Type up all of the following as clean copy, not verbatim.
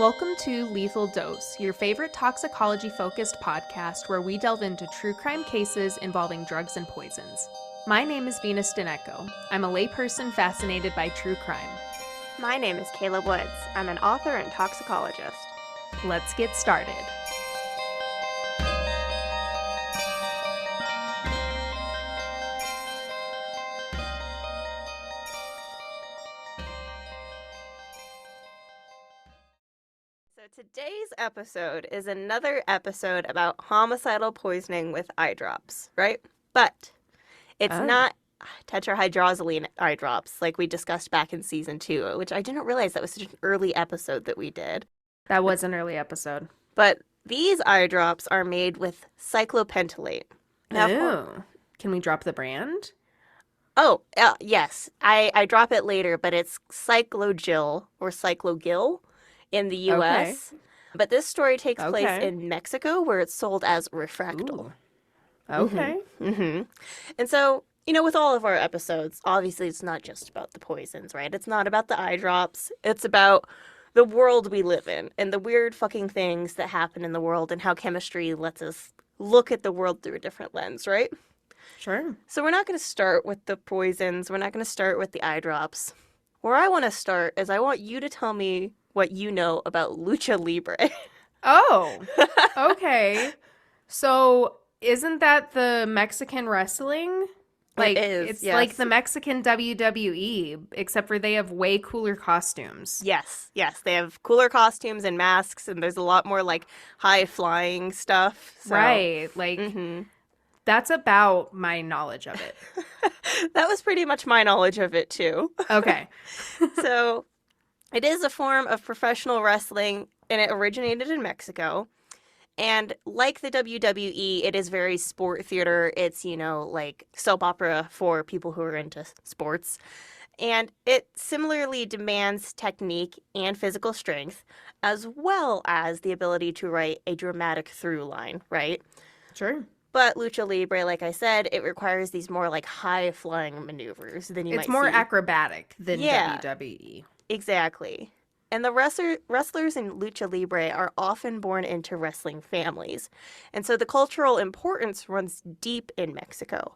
Welcome to Lethal Dose, your favorite toxicology-focused podcast where we delve into true crime cases involving drugs and poisons. My name is Venus Dineko. I'm a layperson fascinated by true crime. My name is Kayla Woods. I'm an author and toxicologist. Let's get started. So today's episode is another episode about homicidal poisoning with eye drops, right? But it's not tetrahydrozoline eye drops like we discussed back in season 2, which I didn't realize that was such an early episode that we did. That was an early episode. But these eye drops are made with cyclopentolate. Now, can we drop the brand? Oh, yes. I drop it later, but it's Cyclogil or Cyclogil in the U.S. Okay. But this story takes place in Mexico, where it's sold as Refractal. Ooh. Okay. Mm-hmm. And so, you know, with all of our episodes, obviously it's not just about the poisons, right? It's not about the eye drops. It's about the world we live in and the weird fucking things that happen in the world and how chemistry lets us look at the world through a different lens, right? Sure. So we're not going to start with the poisons. We're not going to start with the eye drops. Where I want to start is I want you to tell me what you know about lucha libre. Oh, okay. So isn't that the Mexican wrestling? Like, it is, it's yes. like the Mexican WWE, except for they have way cooler costumes. Yes. They have cooler costumes and masks, and there's a lot more, like, high-flying stuff. So. Right. Like, that's about my knowledge of it. That was pretty much my knowledge of it, too. Okay. So, it is a form of professional wrestling, and it originated in Mexico. And like the WWE, it is very sport theater. It's, you know, like soap opera for people who are into sports. And it similarly demands technique and physical strength, as well as the ability to write a dramatic through line, right? Sure. But lucha libre, like I said, it requires these more like high-flying maneuvers than you might see. It's more acrobatic than WWE. Exactly. And the wrestlers in lucha libre are often born into wrestling families. And so the cultural importance runs deep in Mexico.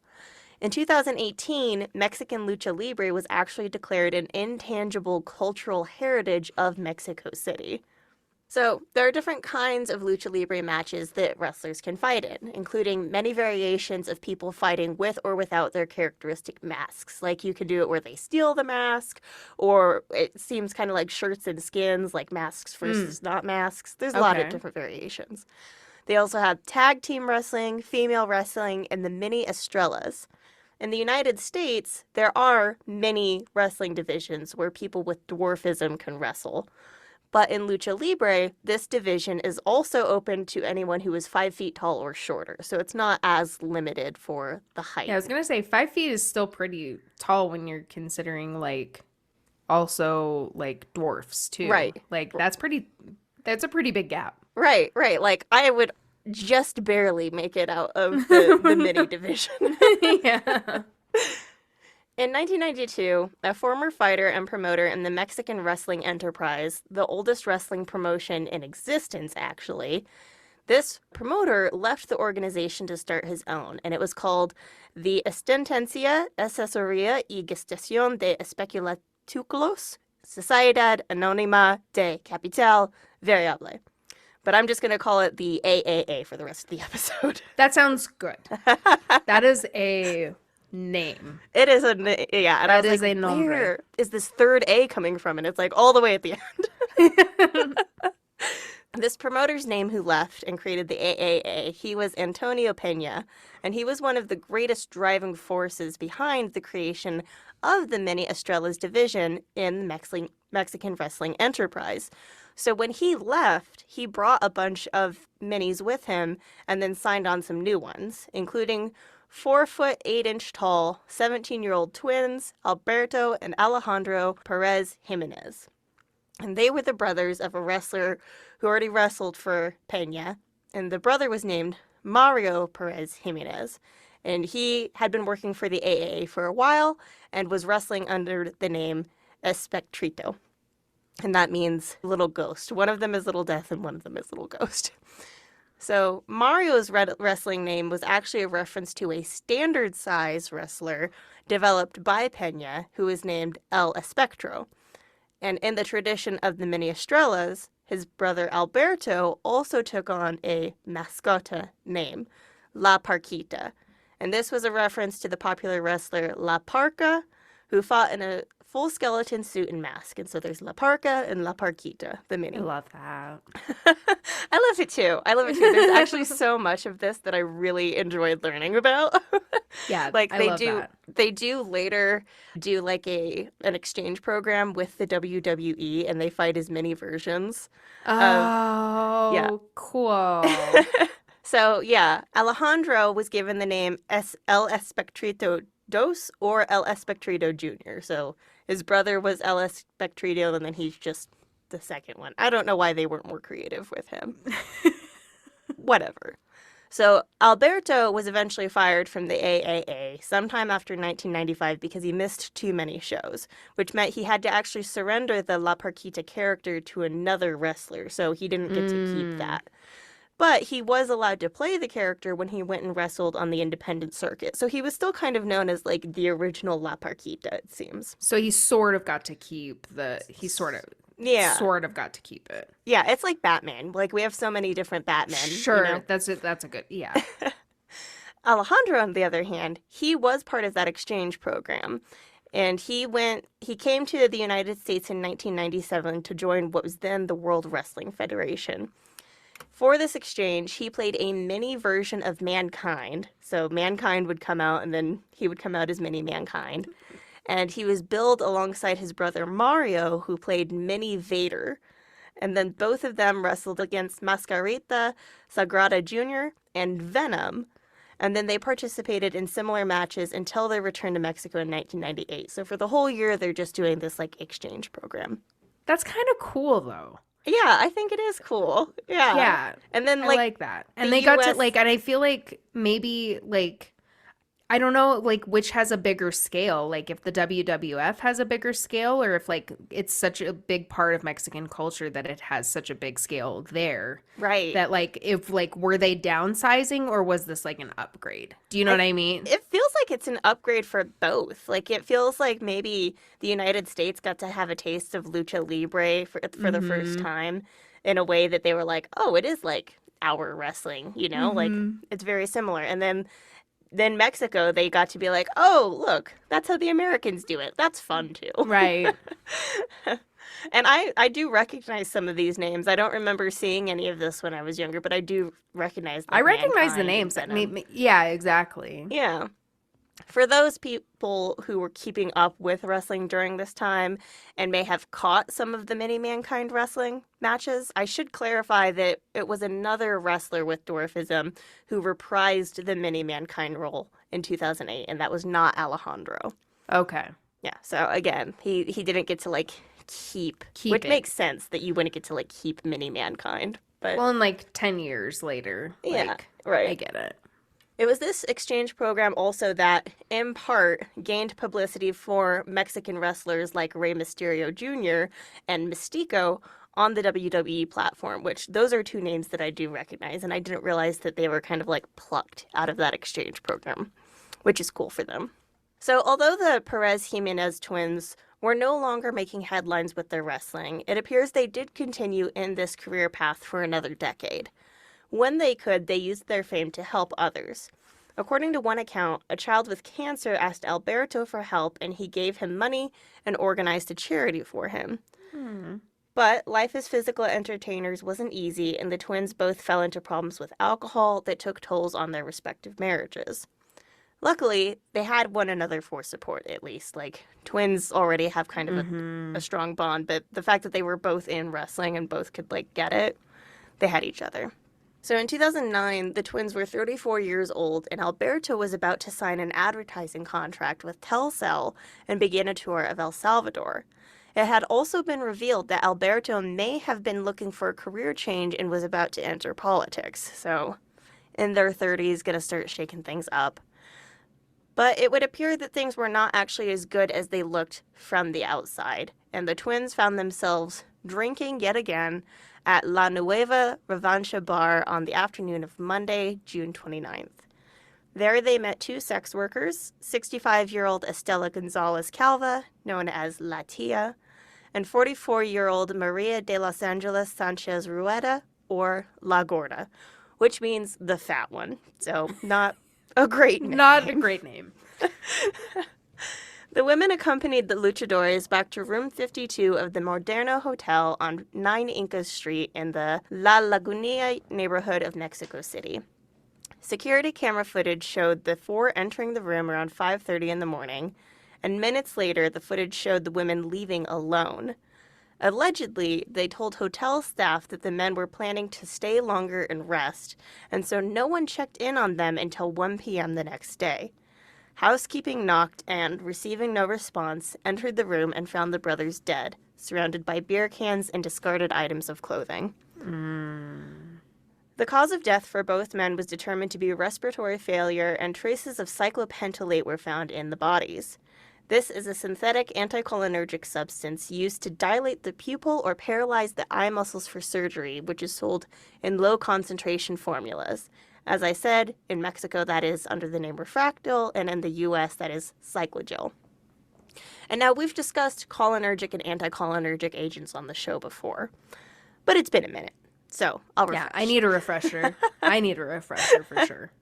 In 2018, Mexican lucha libre was actually declared an intangible cultural heritage of Mexico City. So there are different kinds of lucha libre matches that wrestlers can fight in, including many variations of people fighting with or without their characteristic masks. Like you can do it where they steal the mask, or it seems kind of like shirts and skins, like masks versus not masks. There's a lot of different variations. They also have tag team wrestling, female wrestling, and the mini estrellas. In the United States, there are many wrestling divisions where people with dwarfism can wrestle. But in lucha libre, this division is also open to anyone who is 5 feet tall or shorter. So it's not as limited for the height. Yeah, I was going to say 5 feet is still pretty tall when you're considering like also like dwarfs too. Right. Like that's a pretty big gap. Right. Like I would just barely make it out of the mini division. Yeah. In 1992, a former fighter and promoter in the Mexican wrestling enterprise, the oldest wrestling promotion in existence, actually, this promoter left the organization to start his own, and it was called the Asistencia, Asesoría y Gestación de Espectáculos, Sociedad Anónima de Capital Variable. But I'm just going to call it the AAA for the rest of the episode. That sounds good. That is a name. It is yeah. And that I was is like, a nombre. Where is this third A coming from? And it's like all the way at the end. This promoter's name who left and created the AAA, he was Antonio Peña, and he was one of the greatest driving forces behind the creation of the Mini Estrellas division in the Mexican wrestling enterprise. So when he left, he brought a bunch of minis with him and then signed on some new ones, including 4 foot 8 inch tall 17-year-old twins Alberto and Alejandro Perez Jimenez. And they were the brothers of a wrestler who already wrestled for Peña, and the brother was named Mario Perez Jimenez. And he had been working for the AAA for a while and was wrestling under the name Espectrito. and that means little ghost. One of them is Little Death and one of them is Little Ghost. So Mario's wrestling name was actually a reference to a standard size wrestler developed by Pena, who was named El Espectro. And in the tradition of the Mini Estrellas, his brother Alberto also took on a mascota name, La Parquita. And this was a reference to the popular wrestler La Parca, who fought in a full skeleton suit and mask. And so there's La Parca and La Parquita, the mini. I love that. I love it too. I love it too. There's actually so much of this that I really enjoyed learning about. Yeah, like I they love do that. they do later do like an exchange program with the WWE, and they fight as many versions of yeah. Oh, cool. So yeah, Alejandro was given the name El Espectrito Dos or El Espectrito Jr. So his brother was El Espectrito, and then he's just the second one. I don't know why they weren't more creative with him. Whatever. So Alberto was eventually fired from the AAA sometime after 1995 because he missed too many shows, which meant he had to actually surrender the La Parquita character to another wrestler, so he didn't get to keep that. But he was allowed to play the character when he went and wrestled on the independent circuit. So he was still kind of known as like the original La Parquita, it seems. So he sort of got to keep sort of got to keep it. Yeah, it's like Batman. Like we have so many different Batmen. Sure, you know? that's a good, yeah. Alejandro, on the other hand, he was part of that exchange program. And he came to the United States in 1997 to join what was then the World Wrestling Federation. For this exchange, he played a mini version of Mankind. So Mankind would come out, and then he would come out as Mini Mankind. And he was billed alongside his brother Mario, who played Mini Vader. And then both of them wrestled against Mascarita, Sagrada Jr., and Venom. And then they participated in similar matches until their return to Mexico in 1998. So for the whole year, they're just doing this like exchange program. That's kind of cool, though. Yeah, I think it is cool. Yeah. Yeah. And then I like like that. And they got to like, and I feel like maybe like, I don't know, like which has a bigger scale, like if the WWF has a bigger scale or if like it's such a big part of Mexican culture that it has such a big scale there. Right. That like, if like, were they downsizing or was this like an upgrade? Do you know what I mean? It feels like it's an upgrade for both. Like it feels like maybe the United States got to have a taste of lucha libre for the first time in a way that they were like, oh, it is like our wrestling, you know, like it's very similar. And then Mexico, they got to be like, oh, look, that's how the Americans do it. That's fun too. Right. And I do recognize some of these names. I don't remember seeing any of this when I was younger, but I do recognize them. I recognize the names. Yeah, exactly. Yeah. For those people who were keeping up with wrestling during this time and may have caught some of the Mini Mankind wrestling matches, I should clarify that it was another wrestler with dwarfism who reprised the Mini Mankind role in 2008, and that was not Alejandro. Okay. Yeah, so again, he didn't get to like keep which it. makes sense that you wouldn't get to like keep Mini Mankind. But well, in like 10 years later, yeah, like, right. I get it. It was this exchange program also that, in part, gained publicity for Mexican wrestlers like Rey Mysterio Jr. and Mystico on the WWE platform, which those are two names that I do recognize, and I didn't realize that they were kind of like plucked out of that exchange program, which is cool for them. So although the Perez Jimenez twins were no longer making headlines with their wrestling, it appears they did continue in this career path for another decade. When they could, they used their fame to help others. According to one account, a child with cancer asked Alberto for help, and he gave him money and organized a charity for him. But life as physical entertainers wasn't easy, and the twins both fell into problems with alcohol that took tolls on their respective marriages. Luckily, they had one another for support, at least. Like, twins already have kind of a strong bond, but the fact that they were both in wrestling and both could, like, get it, they had each other. So in 2009, the twins were 34 years old, and Alberto was about to sign an advertising contract with Telcel and begin a tour of El Salvador. It had also been revealed that Alberto may have been looking for a career change and was about to enter politics. So in their 30s, going to start shaking things up. But it would appear that things were not actually as good as they looked from the outside. and the twins found themselves drinking yet again at La Nueva Revancha Bar on the afternoon of Monday, June 29th. There they met two sex workers, 65-year-old Estela Gonzalez Calva, known as La Tia, and 44-year-old Maria de los Angeles Sanchez Rueda, or La Gorda, which means the fat one. So not a great name. Not a great name. The women accompanied the luchadores back to room 52 of the Moderno Hotel on 9 Incas Street in the La Lagunilla neighborhood of Mexico City. Security camera footage showed the four entering the room around 5:30 in the morning, and minutes later, the footage showed the women leaving alone. Allegedly, they told hotel staff that the men were planning to stay longer and rest, and so no one checked in on them until 1 p.m. the next day. Housekeeping knocked and, receiving no response, entered the room and found the brothers dead, surrounded by beer cans and discarded items of clothing. The cause of death for both men was determined to be respiratory failure, and traces of cyclopentolate were found in the bodies. This is a synthetic anticholinergic substance used to dilate the pupil or paralyze the eye muscles for surgery, which is sold in low-concentration formulas. As I said, in Mexico that is under the name Refractil, and in the U.S. that is Cyclogel. And now we've discussed cholinergic and anticholinergic agents on the show before, but it's been a minute, so I'll refresh. Yeah, I need a refresher. I need a refresher for sure.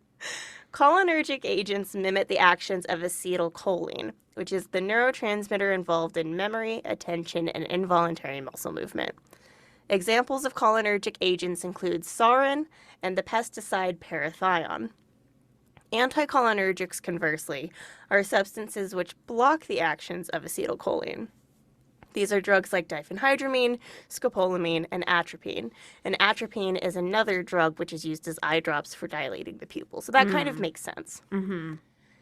Cholinergic agents mimic the actions of acetylcholine, which is the neurotransmitter involved in memory, attention, and involuntary muscle movement. Examples of cholinergic agents include sarin and the pesticide parathion. Anticholinergics, conversely, are substances which block the actions of acetylcholine. These are drugs like diphenhydramine, scopolamine, and atropine. And atropine is another drug which is used as eye drops for dilating the pupil. So that kind of makes sense. Mm-hmm.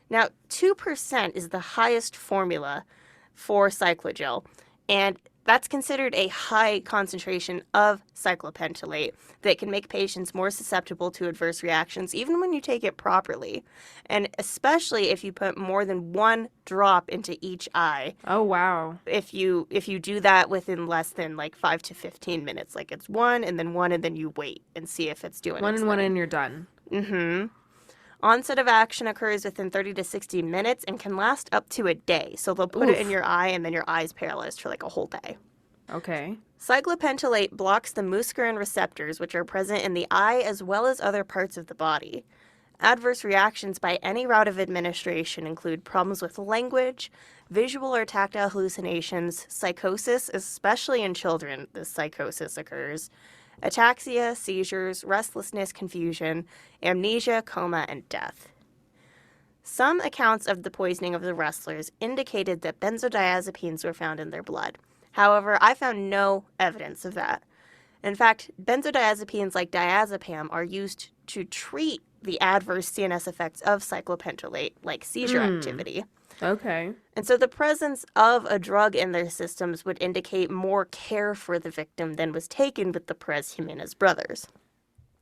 Now, 2% is the highest formula for cyclogel, and that's considered a high concentration of cyclopentolate that can make patients more susceptible to adverse reactions even when you take it properly, and especially if you put more than one drop into each eye. Oh, wow. If you do that within less than like 5 to 15 minutes, like it's one and then you wait and see if it's doing One its and one thing. and you're done. Mm-hmm. Onset of action occurs within 30 to 60 minutes and can last up to a day. So they'll put it in your eye and then your eye's paralyzed for like a whole day. Okay. Cyclopentolate blocks the muscarine receptors, which are present in the eye as well as other parts of the body. Adverse reactions by any route of administration include problems with language, visual or tactile hallucinations, psychosis, especially in children, this psychosis occurs, ataxia, seizures, restlessness, confusion, amnesia, coma, and death. Some accounts of the poisoning of the wrestlers indicated that benzodiazepines were found in their blood. However, I found no evidence of that. In fact, benzodiazepines like diazepam are used to treat the adverse CNS effects of cyclopentolate, like seizure activity. Okay. And so the presence of a drug in their systems would indicate more care for the victim than was taken with the Perez Jimenez brothers.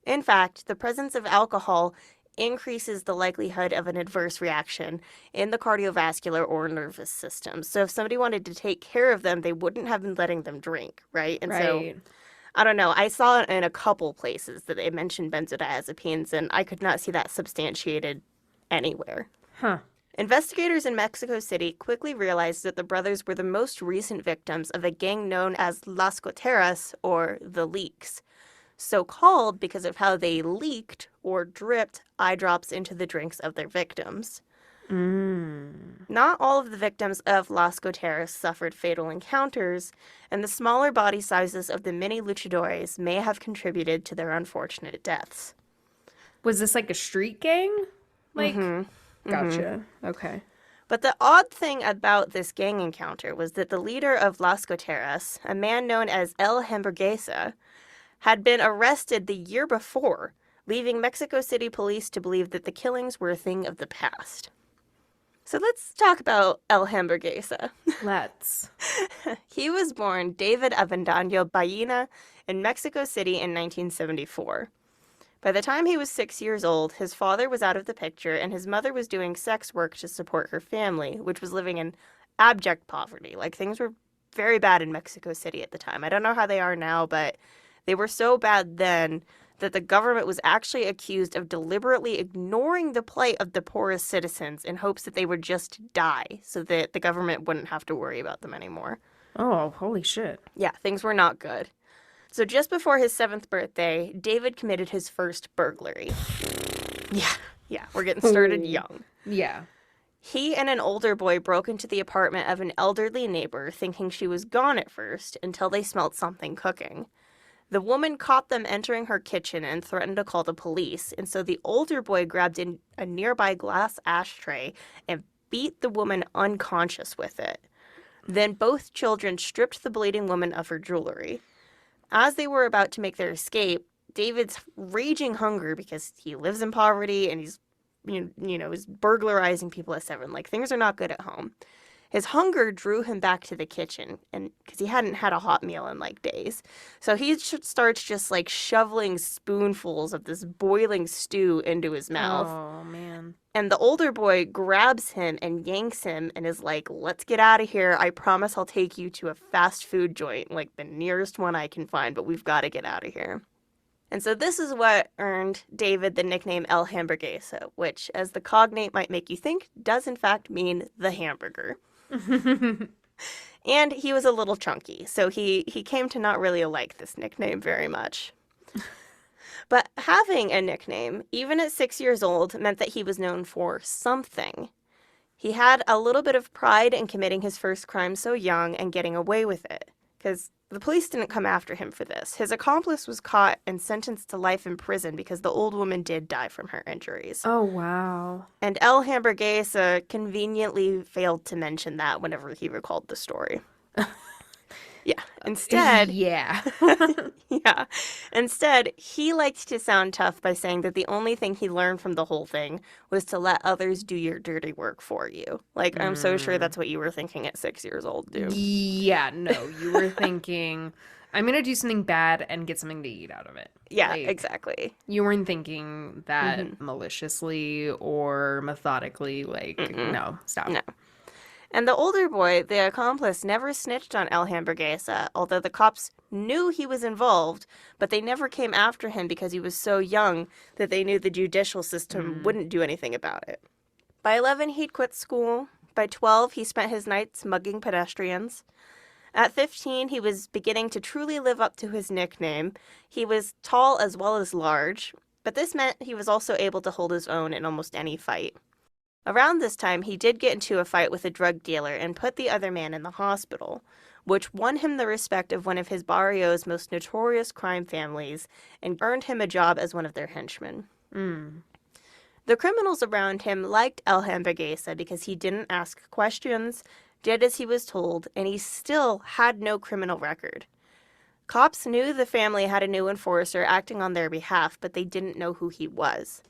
In fact, the presence of alcohol increases the likelihood of an adverse reaction in the cardiovascular or nervous system. So if somebody wanted to take care of them, they wouldn't have been letting them drink, right? And so, I don't know, I saw it in a couple places that they mentioned benzodiazepines, and I could not see that substantiated anywhere. Huh. Investigators in Mexico City quickly realized that the brothers were the most recent victims of a gang known as Las Goteras, or the Leaks. So called because of how they leaked or dripped eye drops into the drinks of their victims. Not all of the victims of Las Goteras suffered fatal encounters, and the smaller body sizes of the mini luchadores may have contributed to their unfortunate deaths. Was this like a street gang? Like, gotcha. Okay. But the odd thing about this gang encounter was that the leader of Las Goteras, a man known as El Hamburguesa, had been arrested the year before, leaving Mexico City police to believe that the killings were a thing of the past. So let's talk about El Hamburguesa. Let's. He was born David Avendaño Ballina in Mexico City in 1974. By the time he was 6 years old, his father was out of the picture and his mother was doing sex work to support her family, which was living in abject poverty. Like, things were very bad in Mexico City at the time. I don't know how they are now, but they were so bad then that the government was actually accused of deliberately ignoring the plight of the poorest citizens in hopes that they would just die so that the government wouldn't have to worry about them anymore. Oh, holy shit. Yeah, things were not good. So just before his 7th birthday, David committed his first burglary. Yeah, we're getting started young. Yeah. He and an older boy broke into the apartment of an elderly neighbor, thinking she was gone at first, until they smelt something cooking. The woman caught them entering her kitchen and threatened to call the police, and so the older boy grabbed in a nearby glass ashtray and beat the woman unconscious with it. Then both children stripped the bleeding woman of her jewelry. As they were about to make their escape, David's raging hunger, because he lives in poverty and he's, he's burglarizing people at 7. Like, things are not good at home. His hunger drew him back to the kitchen, and because he hadn't had a hot meal in like days. So he starts just like shoveling spoonfuls of this boiling stew into his mouth. Oh, man. And the older boy grabs him and yanks him and is like, let's get out of here. I promise I'll take you to a fast food joint, like the nearest one I can find, but we've got to get out of here. And so this is what earned David the nickname El Hamburguesa, which, as the cognate might make you think, does in fact mean the hamburger. And he was a little chunky, so he came to not really like this nickname very much. But having a nickname, even at 6 years old, meant that he was known for something. He had a little bit of pride in committing his first crime so young and getting away with it, because the police didn't come after him for this. His accomplice was caught and sentenced to life in prison because the old woman did die from her injuries. Oh, wow. And El Hamburguesa conveniently failed to mention that whenever he recalled the story. Yeah. Instead, Yeah. yeah. Instead, he liked to sound tough by saying that the only thing he learned from the whole thing was to let others do your dirty work for you. Like, I'm so sure that's what you were thinking at 6 years old, dude. Yeah, no. You were thinking, I'm going to do something bad and get something to eat out of it. Yeah, Like, exactly. You weren't thinking that maliciously or methodically. Like, no, stop. No. And the older boy, the accomplice, never snitched on El Hamburguesa, although the cops knew he was involved, but they never came after him because he was so young that they knew the judicial system wouldn't do anything about it. By 11, he'd quit school. By 12, he spent his nights mugging pedestrians. At 15, he was beginning to truly live up to his nickname. He was tall as well as large, but this meant he was also able to hold his own in almost any fight. Around this time, he did get into a fight with a drug dealer and put the other man in the hospital, which won him the respect of one of his barrio's most notorious crime families and earned him a job as one of their henchmen. The criminals around him liked El Hamburguesa because he didn't ask questions, did as he was told, and he still had no criminal record. Cops knew the family had a new enforcer acting on their behalf, but they didn't know who he was.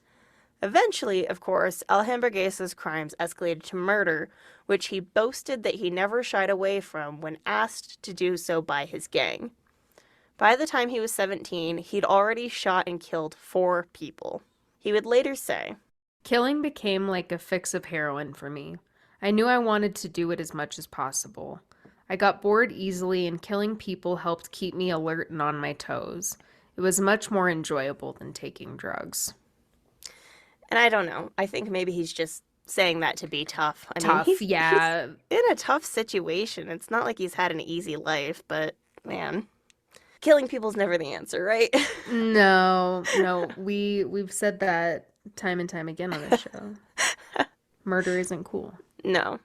Eventually, of course, El Hamburguesa's crimes escalated to murder, which he boasted that he never shied away from when asked to do so by his gang. By the time he was 17, he'd already shot and killed 4 people. He would later say, Killing became like a fix of heroin for me. I knew I wanted to do it as much as possible. I got bored easily, and killing people helped keep me alert and on my toes. It was much more enjoyable than taking drugs. and I don't know, I think maybe he's just saying that to be tough. I mean, he's in a tough situation. It's not like he's had an easy life, but man, killing people's never the answer, right? No, we've said that time and time again on this show. Murder isn't cool. No.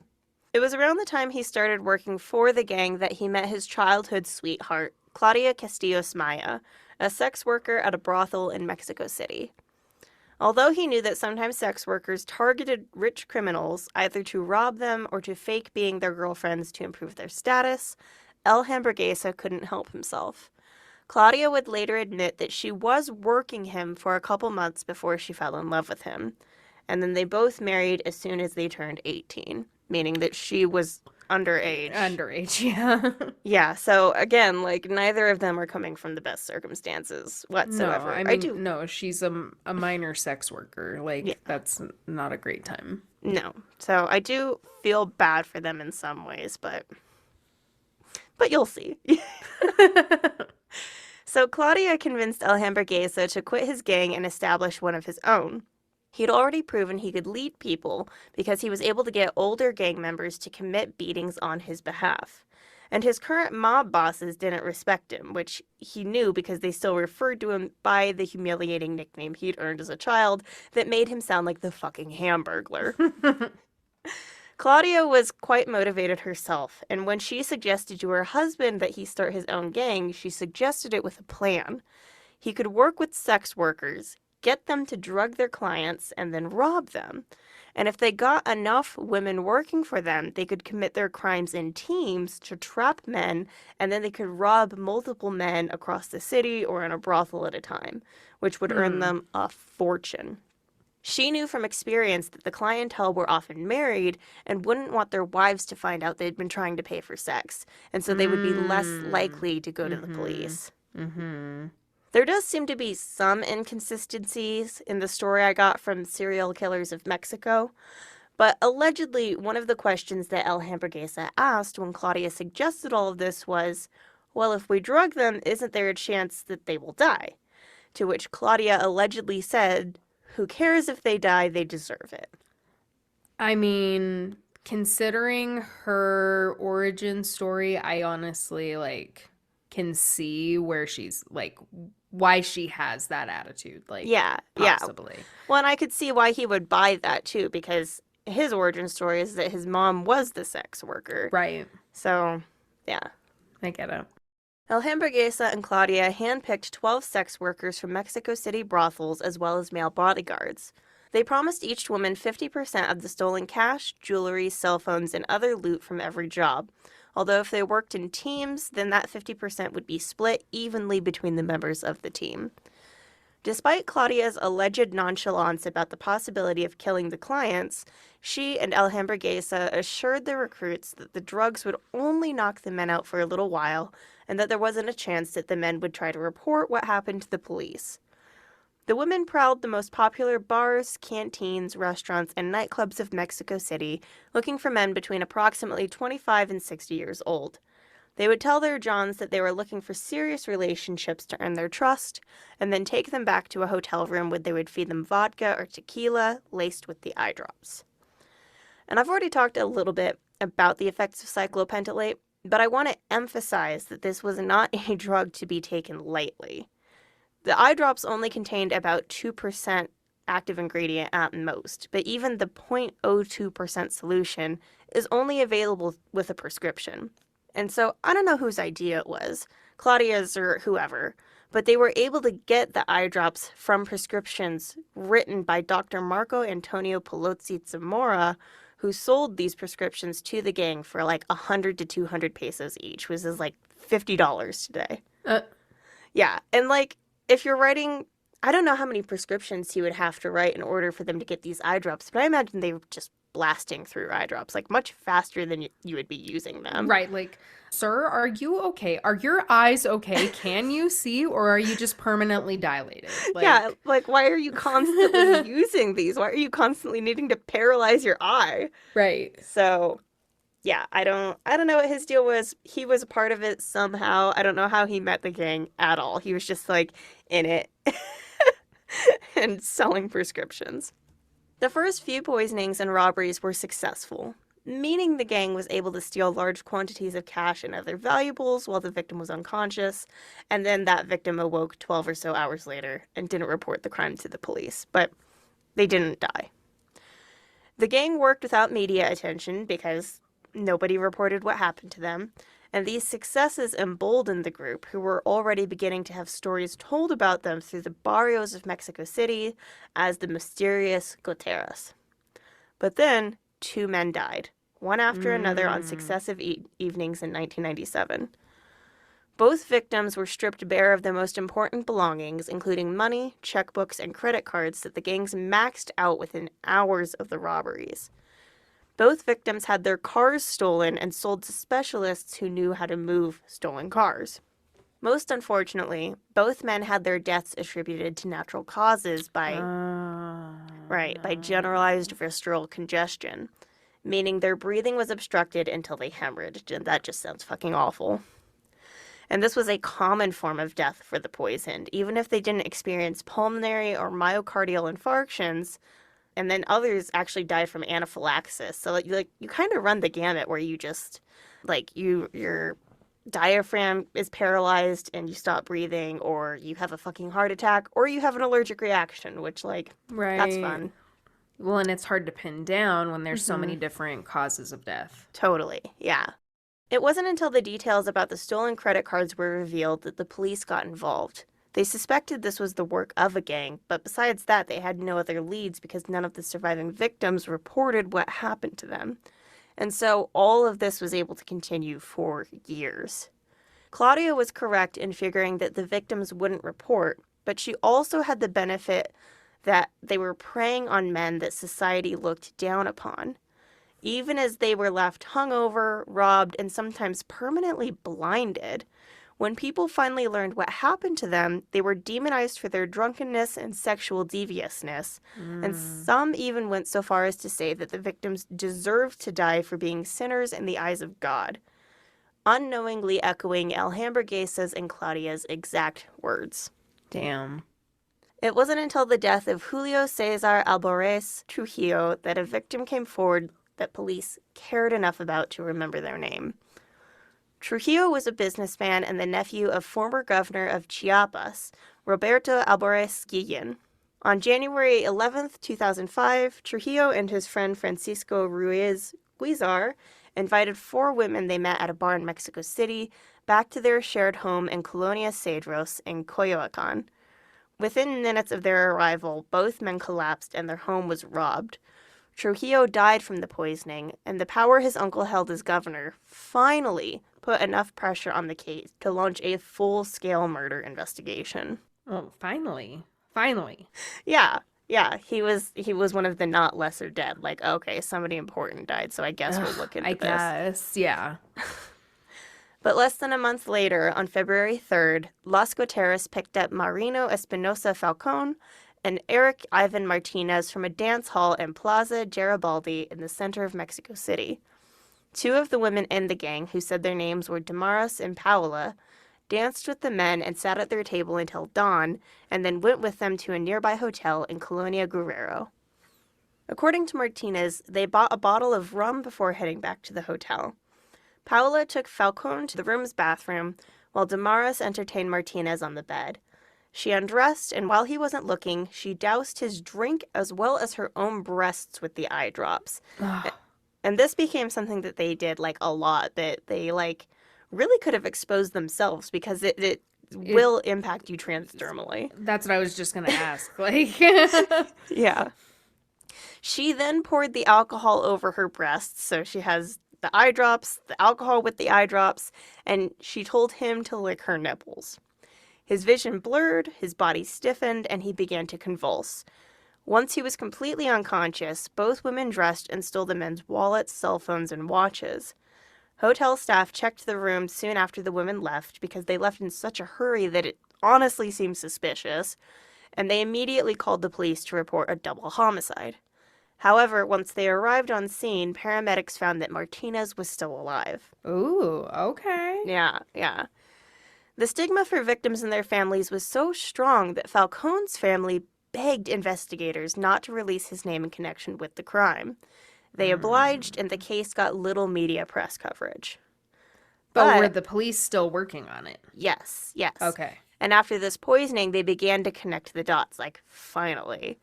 It was around the time he started working for the gang that he met his childhood sweetheart, Claudia Castillos Maya, a sex worker at a brothel in Mexico City. Although he knew that sometimes sex workers targeted rich criminals either to rob them or to fake being their girlfriends to improve their status, El Hamburguesa couldn't help himself. Claudia would later admit that she was working him for a couple months before she fell in love with him, and then they both married as soon as they turned 18, meaning that she was underage. Underage, yeah. Yeah, so again, like, neither of them are coming from the best circumstances whatsoever. No, I mean, no, she's a minor sex worker. Like, Yeah. that's not a great time. No. So I do feel bad for them in some ways, but but you'll see. So Claudia convinced El Hamburguesa to quit his gang and establish one of his own. He'd already proven he could lead people because he was able to get older gang members to commit beatings on his behalf. And his current mob bosses didn't respect him, which he knew because they still referred to him by the humiliating nickname he'd earned as a child that made him sound like the fucking Hamburglar. Claudia was quite motivated herself, and when she suggested to her husband that he start his own gang, she suggested it with a plan. He could work with sex workers, get them to drug their clients, and then rob them. And if they got enough women working for them, they could commit their crimes in teams to trap men, and then they could rob multiple men across the city or in a brothel at a time, which would earn them a fortune. She knew from experience that the clientele were often married and wouldn't want their wives to find out they'd been trying to pay for sex, and so they would be less likely to go to the police. There does seem to be some inconsistencies in the story I got from Serial Killers of Mexico, but allegedly one of the questions that El Hamburguesa asked when Claudia suggested all of this was, well, if we drug them, isn't there a chance that they will die? To which Claudia allegedly said, who cares if they die, they deserve it. I mean, considering her origin story, I honestly, can see where she's, why she has that attitude, possibly. Yeah. Well, and I could see why he would buy that, too, because his origin story is that his mom was the sex worker. Right. So, yeah. I get it. El Hamburguesa and Claudia handpicked 12 sex workers from Mexico City brothels as well as male bodyguards. They promised each woman 50% of the stolen cash, jewelry, cell phones, and other loot from every job. Although if they worked in teams, then that 50% would be split evenly between the members of the team. Despite Claudia's alleged nonchalance about the possibility of killing the clients, she and El Hamburguesa assured the recruits that the drugs would only knock the men out for a little while and that there wasn't a chance that the men would try to report what happened to the police. The women prowled the most popular bars, canteens, restaurants, and nightclubs of Mexico City, looking for men between approximately 25 and 60 years old. They would tell their Johns that they were looking for serious relationships to earn their trust, and then take them back to a hotel room where they would feed them vodka or tequila laced with the eye drops. And I've already talked a little bit about the effects of cyclopentolate, but I want to emphasize that this was not a drug to be taken lightly. The eye drops only contained about 2% active ingredient at most, but even the 0.02% solution is only available with a prescription. And so I don't know whose idea it was, Claudia's or whoever, but they were able to get the eye drops from prescriptions written by Dr. Marco Antonio Pelozzi Zamora, who sold these prescriptions to the gang for 100 to 200 pesos each, which is $50 today. Yeah, and if you're writing, I don't know how many prescriptions he would have to write in order for them to get these eye drops, but I imagine they were just blasting through eye drops, much faster than you would be using them. Right, sir, are you okay? Are your eyes okay? Can you see, or are you just permanently dilated? Yeah, why are you constantly using these? Why are you constantly needing to paralyze your eye? Right. So, yeah, I don't know what his deal was. He was a part of it somehow. I don't know how he met the gang at all. He was just in it and selling prescriptions. The first few poisonings and robberies were successful, meaning the gang was able to steal large quantities of cash and other valuables while the victim was unconscious, and then that victim awoke 12 or so hours later and didn't report the crime to the police, but they didn't die. The gang worked without media attention because nobody reported what happened to them, and these successes emboldened the group, who were already beginning to have stories told about them through the barrios of Mexico City as the mysterious Goteras. But then, 2 men died, one after another on successive evenings in 1997. Both victims were stripped bare of their most important belongings, including money, checkbooks, and credit cards that the gangs maxed out within hours of the robberies. Both victims had their cars stolen and sold to specialists who knew how to move stolen cars. Most unfortunately, both men had their deaths attributed to natural causes by generalized visceral congestion. meaning their breathing was obstructed until they hemorrhaged, and that just sounds fucking awful. And this was a common form of death for the poisoned, even if they didn't experience pulmonary or myocardial infarctions, and then others actually died from anaphylaxis. So you kind of run the gamut where you just your diaphragm is paralyzed and you stop breathing, or you have a fucking heart attack, or you have an allergic reaction, which that's fun. Well, and it's hard to pin down when there's so many different causes of death. Totally, yeah. It wasn't until the details about the stolen credit cards were revealed that the police got involved. They suspected this was the work of a gang, but besides that, they had no other leads because none of the surviving victims reported what happened to them. And so all of this was able to continue for years. Claudia was correct in figuring that the victims wouldn't report, but she also had the benefit that they were preying on men that society looked down upon. Even as they were left hungover, robbed, and sometimes permanently blinded, when people finally learned what happened to them, they were demonized for their drunkenness and sexual deviousness, and some even went so far as to say that the victims deserved to die for being sinners in the eyes of God, unknowingly echoing El Hamburguesa's and Claudia's exact words. Damn. It wasn't until the death of Julio Cesar Alvarez Trujillo that a victim came forward that police cared enough about to remember their name. Trujillo was a businessman and the nephew of former governor of Chiapas, Roberto Alvarez Guillen. On January 11, 2005, Trujillo and his friend Francisco Ruiz Guizar invited 4 women they met at a bar in Mexico City back to their shared home in Colonia Cedros in Coyoacan. Within minutes of their arrival, both men collapsed and their home was robbed. Trujillo died from the poisoning, and the power his uncle held as governor finally put enough pressure on the case to launch a full-scale murder investigation. Oh, finally. Finally. Yeah. He was one of the not lesser dead. Okay, somebody important died, so I guess we'll look into this. I guess, yeah. But less than a month later, on February 3rd, Las Goteras picked up Marino Espinosa Falcon and Eric Ivan Martinez from a dance hall in Plaza Garibaldi in the center of Mexico City. 2 of the women in the gang, who said their names were Damaris and Paola, danced with the men and sat at their table until dawn, and then went with them to a nearby hotel in Colonia Guerrero. According to Martinez, they bought a bottle of rum before heading back to the hotel. Paola took Falcon to the room's bathroom, while Damaris entertained Martinez on the bed. She undressed, and while he wasn't looking, she doused his drink as well as her own breasts with the eye drops. And this became something that they did, a lot, that they, really could have exposed themselves because it will impact you transdermally. That's what I was just going to ask. Yeah. She then poured the alcohol over her breasts, so she has the eye drops, the alcohol with the eye drops, and she told him to lick her nipples. His vision blurred, his body stiffened, and he began to convulse. Once he was completely unconscious, both women dressed and stole the men's wallets, cell phones, and watches. Hotel staff checked the room soon after the women left because they left in such a hurry that it honestly seemed suspicious, and they immediately called the police to report a double homicide. However, once they arrived on scene, paramedics found that Martinez was still alive. Ooh, okay. Yeah. The stigma for victims and their families was so strong that Falcon's family begged investigators not to release his name in connection with the crime. They obliged, and the case got little media press coverage. But were the police still working on it? Yes. Okay. And after this poisoning, they began to connect the dots, finally.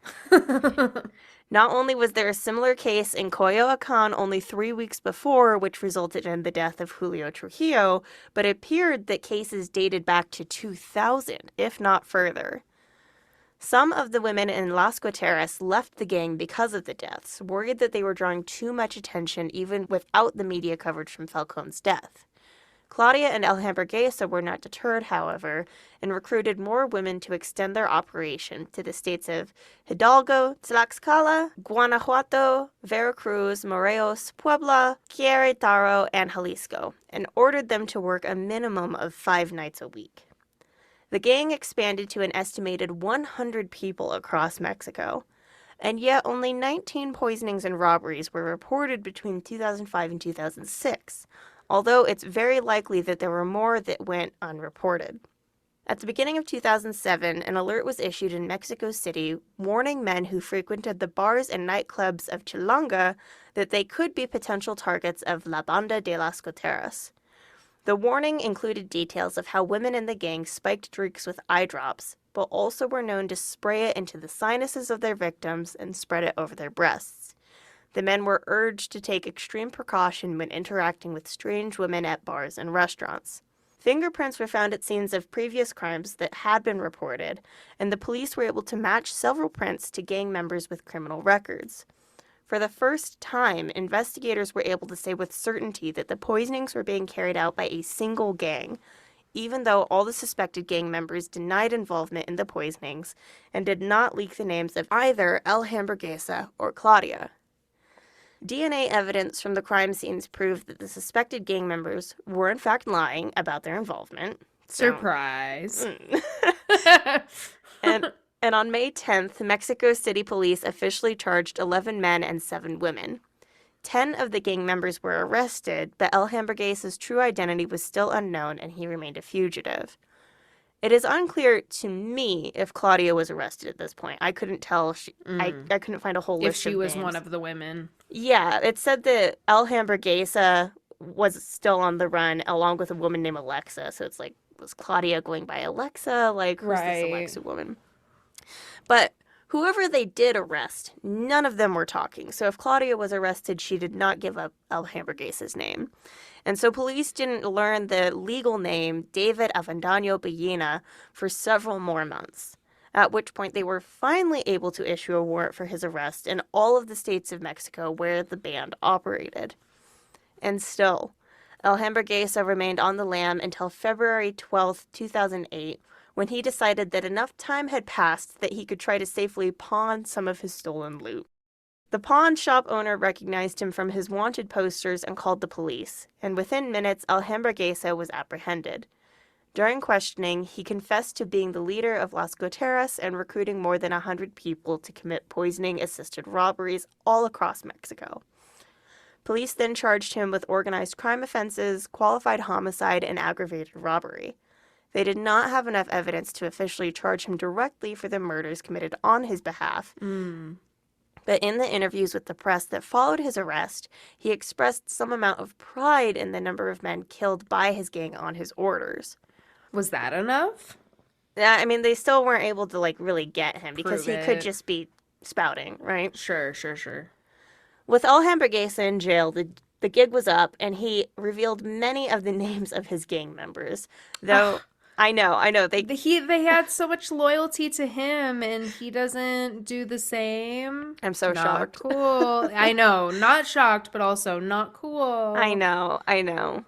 Not only was there a similar case in Coyoacan only 3 weeks before, which resulted in the death of Julio Trujillo, but it appeared that cases dated back to 2000, if not further. Some of the women in Las Goteras left the gang because of the deaths, worried that they were drawing too much attention even without the media coverage from Falcon's death. Claudia and El Hamburguesa were not deterred, however, and recruited more women to extend their operation to the states of Hidalgo, Tlaxcala, Guanajuato, Veracruz, Morelos, Puebla, Querétaro, and Jalisco, and ordered them to work a minimum of 5 nights a week. The gang expanded to an estimated 100 people across Mexico. And yet only 19 poisonings and robberies were reported between 2005 and 2006, although it's very likely that there were more that went unreported. At the beginning of 2007, an alert was issued in Mexico City warning men who frequented the bars and nightclubs of Chilanga that they could be potential targets of La Banda de las Goteras. The warning included details of how women in the gang spiked drinks with eye drops, but also were known to spray it into the sinuses of their victims and spread it over their breasts. The men were urged to take extreme precaution when interacting with strange women at bars and restaurants. Fingerprints were found at scenes of previous crimes that had been reported, and the police were able to match several prints to gang members with criminal records. For the first time, investigators were able to say with certainty that the poisonings were being carried out by a single gang, even though all the suspected gang members denied involvement in the poisonings and did not leak the names of either El Hamburguesa or Claudia. DNA evidence from the crime scenes proved that the suspected gang members were in fact lying about their involvement. Surprise. And on May 10th, Mexico City police officially charged 11 men and 7 women. 10 of the gang members were arrested, but El Hamburguesa's true identity was still unknown and he remained a fugitive. It is unclear to me if Claudia was arrested at this point. I couldn't tell. I couldn't find a whole list of names. If she was one of the women. Yeah, it said that El Hamburguesa was still on the run along with a woman named Alexa. So it's like, was Claudia going by Alexa? Like, who's this Alexa woman? But whoever they did arrest, none of them were talking. So if Claudia was arrested, she did not give up El Hamburguesa's name. And so police didn't learn the legal name David Avendaño Ballena for several more months, at which point they were finally able to issue a warrant for his arrest in all of the states of Mexico where the band operated. And still, El Hamburguesa remained on the lam until February 12, 2008, when he decided that enough time had passed that he could try to safely pawn some of his stolen loot. The pawn shop owner recognized him from his wanted posters and called the police, and within minutes El Hamburguesa was apprehended. During questioning, he confessed to being the leader of Las Goteras and recruiting more than 100 people to commit poisoning-assisted robberies all across Mexico. Police then charged him with organized crime offenses, qualified homicide, and aggravated robbery. They did not have enough evidence to officially charge him directly for the murders committed on his behalf. But in the interviews with the press that followed his arrest, he expressed some amount of pride in the number of men killed by his gang on his orders. Was that enough? Yeah, I mean, they still weren't able to, like, really get him because Prove he could it. just be spouting, right? Sure. With El Hamburguesa in jail, the gig was up, and he revealed many of the names of his gang members. Though, I know. They had so much loyalty to him, and he doesn't do the same. I'm so Not shocked. Cool. I know. Not shocked, but also not cool. I know.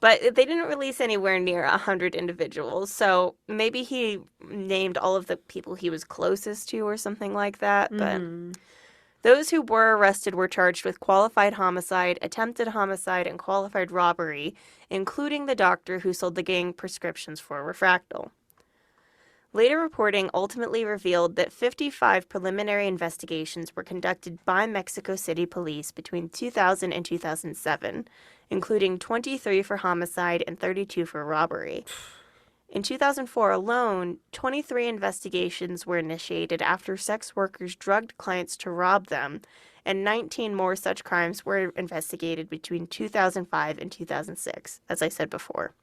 But they didn't release anywhere near 100 individuals, so maybe he named all of the people he was closest to or something like that. But those who were arrested were charged with qualified homicide, attempted homicide, and qualified robbery, including the doctor who sold the gang prescriptions for Refractal. Later reporting ultimately revealed that 55 preliminary investigations were conducted by Mexico City police between 2000 and 2007, including 23 for homicide and 32 for robbery. In 2004 alone, 23 investigations were initiated after sex workers drugged clients to rob them, and 19 more such crimes were investigated between 2005 and 2006, as I said before.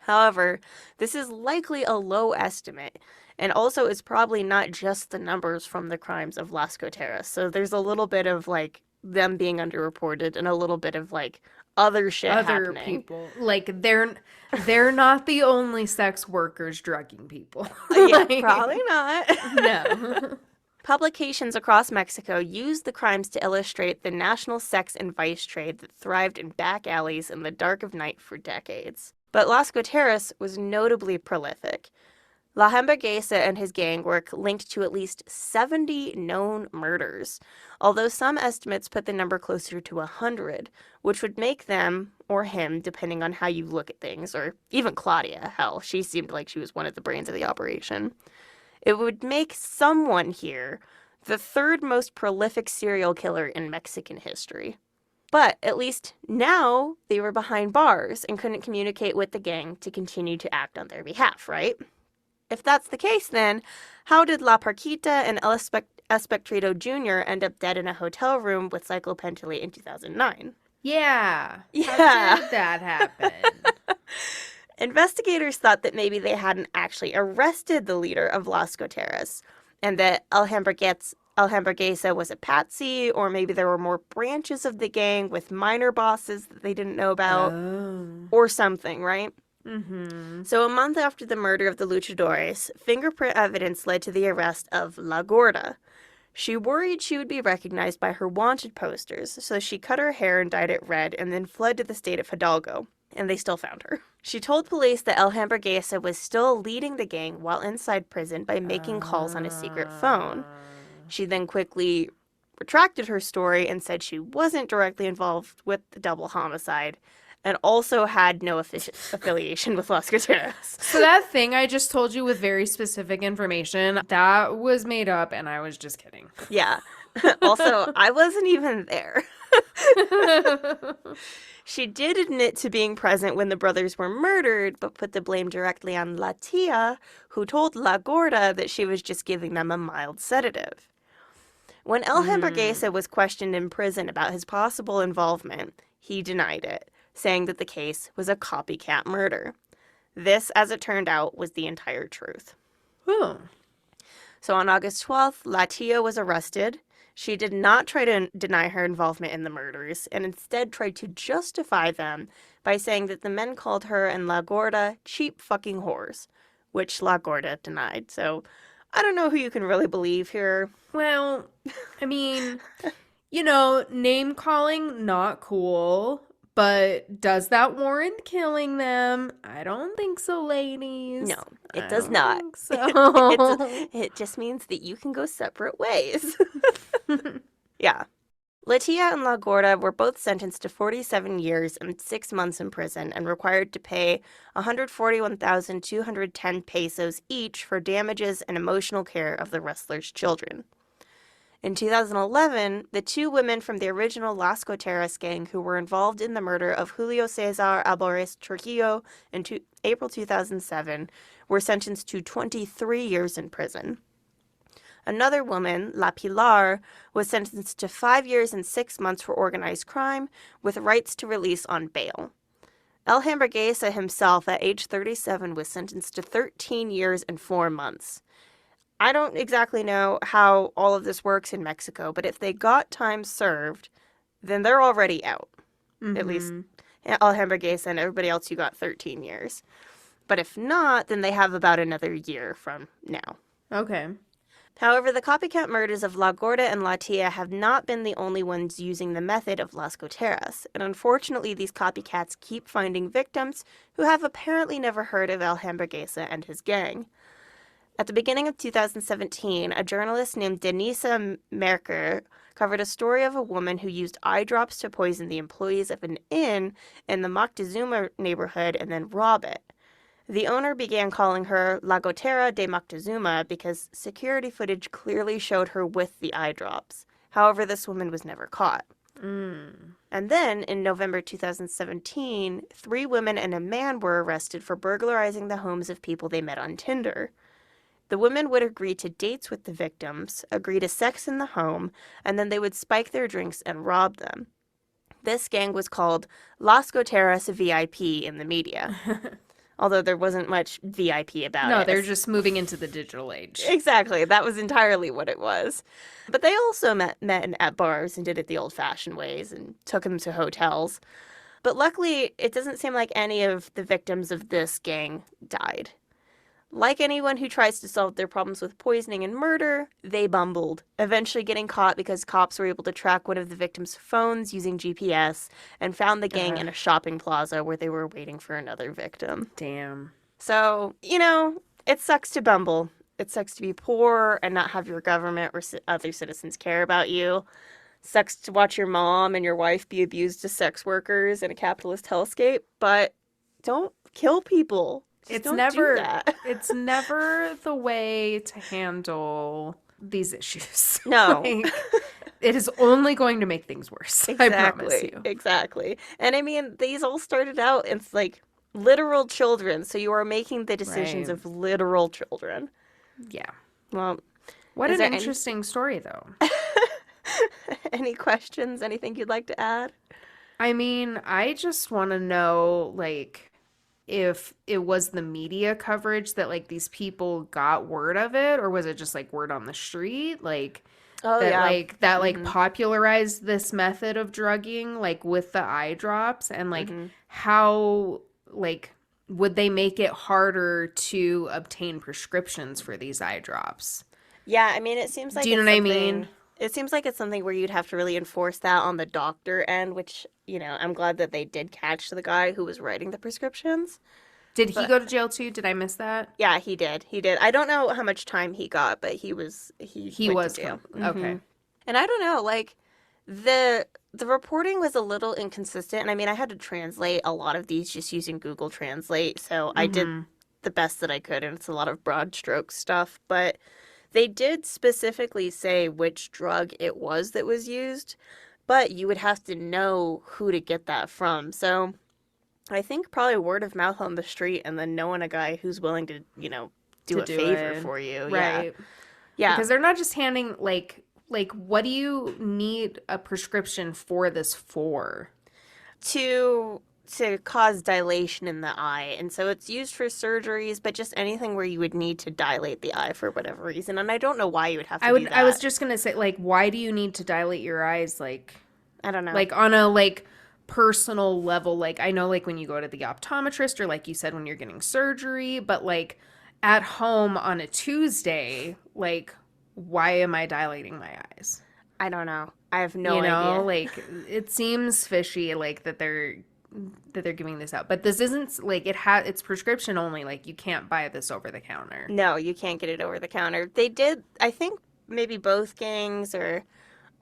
However, this is likely a low estimate, and also is probably not just the numbers from the crimes of Las Goteras. So there's a little bit of, like, them being underreported and a little bit of, like, other shit happening. People. Like, they're not the only sex workers drugging people. Yeah, probably not. No. Publications across Mexico used the crimes to illustrate the national sex and vice trade that thrived in back alleys in the dark of night for decades. But Las Goteras was notably prolific. La Hamburguesa and his gang were linked to at least 70 known murders, although some estimates put the number closer to 100, which would make them, or him, depending on how you look at things, or even Claudia, hell, she seemed like she was one of the brains of the operation. It would make someone here the third most prolific serial killer in Mexican history. But at least now they were behind bars and couldn't communicate with the gang to continue to act on their behalf, right? If that's the case, then how did La Parquita and El Espectrito Jr. end up dead in a hotel room with cyclopentalate in 2009? Yeah. Yeah. How did that happen? Investigators thought that maybe they hadn't actually arrested the leader of Las Goteras and that El Hamburguesa was a patsy, or maybe there were more branches of the gang with minor bosses that they didn't know about, or something, right? Mm-hmm. So a month after the murder of the luchadores, fingerprint evidence led to the arrest of La Gorda. She worried she would be recognized by her wanted posters, so she cut her hair and dyed it red and then fled to the state of Hidalgo, and they still found her. She told police that El Hamburguesa was still leading the gang while inside prison by making calls on a secret phone. She then quickly retracted her story and said she wasn't directly involved with the double homicide and also had no affiliation with Las Goteras. So that thing I just told you with very specific information, that was made up and I was just kidding. Yeah. Also, I wasn't even there. She did admit to being present when the brothers were murdered, but put the blame directly on La Tia, who told La Gorda that she was just giving them a mild sedative. When El Hamburguesa was questioned in prison about his possible involvement, he denied it, saying that the case was a copycat murder. This, as it turned out, was the entire truth. Oh. So on August 12th, La Tia was arrested. She did not try to deny her involvement in the murders and instead tried to justify them by saying that the men called her and La Gorda cheap fucking whores, which La Gorda denied. So I don't know who you can really believe here. Well, I mean, name calling, not cool. But does that warrant killing them? I don't think so, ladies. No, it does don't not. think so. It just means that you can go separate ways. Yeah. Latia and La Gorda were both sentenced to 47 years and 6 months in prison and required to pay 141,210 pesos each for damages and emotional care of the wrestlers' children. In 2011, the two women from the original Las Goteras gang who were involved in the murder of Julio Cesar Alvarez Trujillo in April 2007 were sentenced to 23 years in prison. Another woman, La Pilar, was sentenced to 5 years and 6 months for organized crime with rights to release on bail. El Hamburguesa himself, at age 37, was sentenced to 13 years and 4 months. I don't exactly know how all of this works in Mexico, but if they got time served, then they're already out. Mm-hmm. At least El Hamburguesa and everybody else who got 13 years. But if not, then they have about another year from now. Okay. However, the copycat murders of La Gorda and La Tia have not been the only ones using the method of Las Goteras, and unfortunately these copycats keep finding victims who have apparently never heard of El Hamburguesa and his gang. At the beginning of 2017, a journalist named Denisa Merker covered a story of a woman who used eye drops to poison the employees of an inn in the Moctezuma neighborhood and then rob it. The owner began calling her La Gotera de Moctezuma because security footage clearly showed her with the eye drops. However, this woman was never caught. And then, in November 2017, 3 women and a man were arrested for burglarizing the homes of people they met on Tinder. The women would agree to dates with the victims, agree to sex in the home, and then they would spike their drinks and rob them. This gang was called Las Goteras VIP in the media. Although there wasn't much VIP about it. No, they're just moving into the digital age. Exactly. That was entirely what it was. But they also met at bars and did it the old-fashioned ways and took them to hotels. But luckily, it doesn't seem like any of the victims of this gang died. Like anyone who tries to solve their problems with poisoning and murder, they bumbled, eventually getting caught because cops were able to track one of the victims' phones using GPS and found the gang in a shopping plaza where they were waiting for another victim. Damn. So, it sucks to bumble. It sucks to be poor and not have your government or other citizens care about you. Sucks to watch your mom and your wife be abused as sex workers in a capitalist hellscape, but don't kill people. Just It's don't never do that. it's never the way to handle these issues. No. Like, it is only going to make things worse. I promise you. Exactly. And I mean, these all started out as like literal children. So you are making the decisions Right. of literal children. Yeah. Well, What is an there interesting story, though. any questions? Anything you'd like to add? I mean, I just want to know, like, if it was the media coverage that, like, these people got word of it, or was it just, like, word on the street? Like, Oh, yeah. popularized this method of drugging, like, with the eye drops, and, like, Mm-hmm. how, like, would they make it harder to obtain prescriptions for these eye drops? Yeah, I mean, it seems like Do you know it's what I something. mean? It seems like it's something where you'd have to really enforce that on the doctor end, which, I'm glad that they did catch the guy who was writing the prescriptions. Did he But go to jail too? Did I miss that? yeah, he did. He did. I don't know how much time he got, but he He went to was jail. okay. And I don't know, like the reporting was a little inconsistent. And I mean, I had to translate a lot of these just using Google Translate, so I did the best that I could, and it's a lot of broad stroke stuff, but they did specifically say which drug it was that was used, but you would have to know who to get that from. So I think probably word of mouth on the street and then knowing a guy who's willing to, do a favor for you. Right. Yeah. Because they're not just handing like what do you need a prescription for this for? To cause dilation in the eye. And so it's used for surgeries, but just anything where you would need to dilate the eye for whatever reason. And I don't know why you would have to do that. I was just gonna say, like, why do you need to dilate your eyes? Like, I don't know. like on a like personal level. Like, I know, like when you go to the optometrist, or like you said, when you're getting surgery, but like at home on a Tuesday, like, why am I dilating my eyes? I don't know. I have no idea. Like, it seems fishy, like that they're giving this out, but this isn't like it's prescription only. Like, you can't buy this over the counter. No, you can't get it over the counter. They did, I think, maybe both gangs, or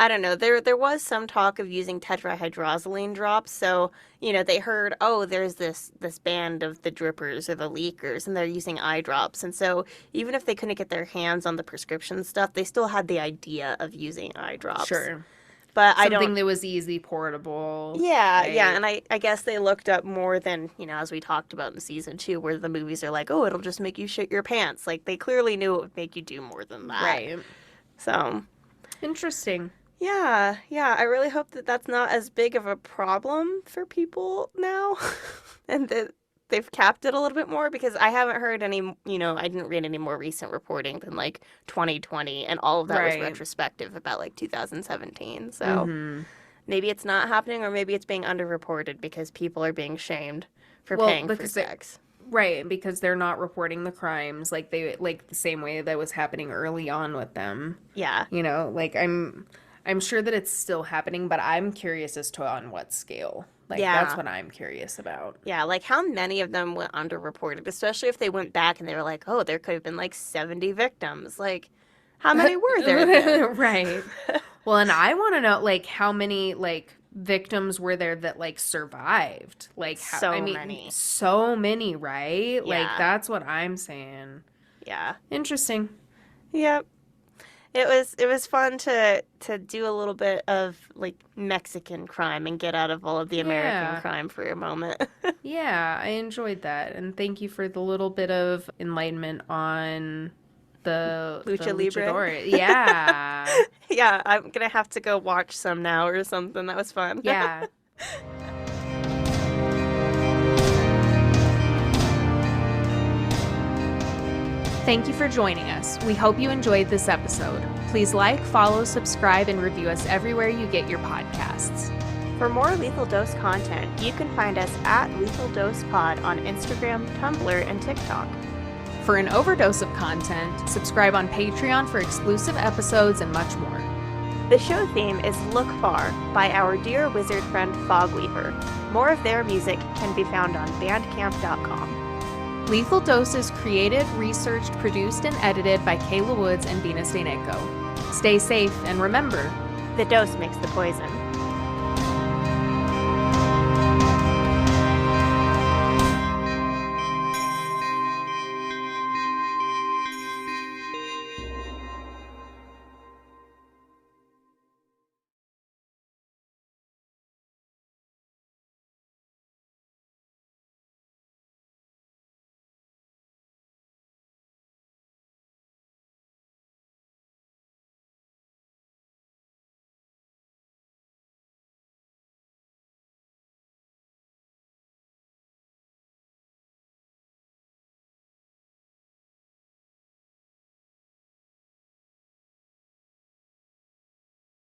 I don't know. There was some talk of using tetrahydrozoline drops. So, they heard, oh, there's this band of the drippers or the leakers, and they're using eye drops. And so even if they couldn't get their hands on the prescription stuff, they still had the idea of using eye drops. Sure. But something that was easy, portable. Yeah, right? yeah, and I guess they looked up more than, as we talked about in season 2, where the movies are like, oh, it'll just make you shit your pants. Like, they clearly knew it would make you do more than that. Right. So. Interesting. Yeah, I really hope that that's not as big of a problem for people now, and that they've capped it a little bit more, because I haven't heard any, I didn't read any more recent reporting than like 2020, and all of that was retrospective about like 2017. So maybe it's not happening, or maybe it's being underreported because people are being shamed for paying for sex. Right, because they're not reporting the crimes like the same way that was happening early on with them. Yeah. Like I'm sure that it's still happening, but I'm curious as to on what scale. Like, that's what I'm curious about. Yeah, like how many of them went underreported, especially if they went back and they were like, oh, there could have been like 70 victims. Like, how many were there then? Right. Well, and I want to know, like, how many, like, victims were there that, like, survived? Like, many. So many, right? Yeah. Like, that's what I'm saying. Yeah. Interesting. Yep. It was fun to do a little bit of like Mexican crime and get out of all of the American crime for a moment. Yeah, I enjoyed that, and thank you for the little bit of enlightenment on the Lucha Libre. Yeah. Yeah, I'm gonna have to go watch some now or something. That was fun. Yeah. Thank you for joining us. We hope you enjoyed this episode. Please like, follow, subscribe, and review us everywhere you get your podcasts. For more Lethal Dose content, you can find us at Lethal Dose Pod on Instagram, Tumblr, and TikTok. For an overdose of content, subscribe on Patreon for exclusive episodes and much more. The show theme is Look Far by our dear wizard friend Fogweaver. More of their music can be found on bandcamp.com. Lethal Dose is created, researched, produced, and edited by Kayla Woods and Bina Steineko. Stay safe, and remember, the dose makes the poison.